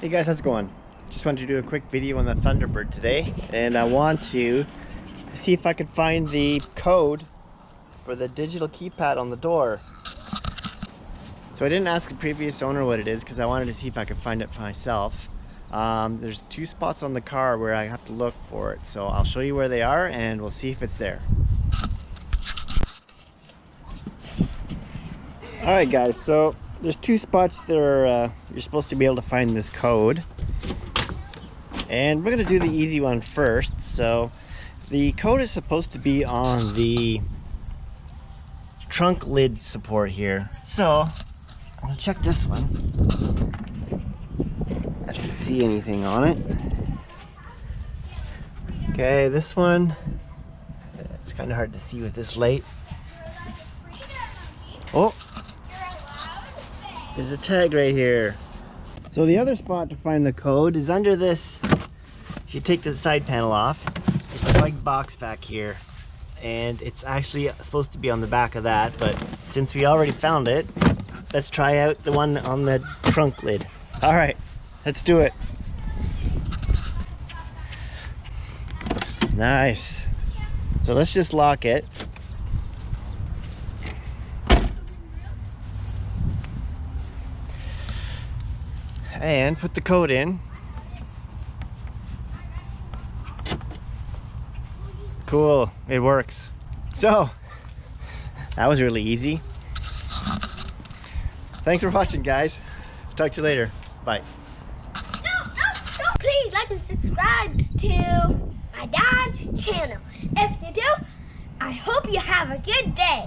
Hey guys, how's it going? Just wanted to do a quick video on the Thunderbird today, and I want to see if I could find the code for the digital keypad on the door. So I didn't ask the previous owner what it is because I wanted to see if I could find it for myself. There's 2 spots on the car where I have to look for it, so I'll show you where they are and we'll see if it's there. Alright guys, so there's 2 spots that are, you're supposed to be able to find this code. And we're going to do the easy one first. So the code is supposed to be on the trunk lid support here. So I'll check this one. I don't see anything on it. Okay, this one, it's kind of hard to see with this light. Oh, there's a tag right here. So the other spot to find the code is under this. If you take the side panel off, there's a big box back here. And it's actually supposed to be on the back of that, but since we already found it, let's try out the one on the trunk lid. All right, let's do it. Nice. So let's just lock it. And put the code in. Cool, it works. So, that was really easy. Thanks for watching, guys. Talk to you later. Bye. Please like and subscribe to my dad's channel. If you do, I hope you have a good day.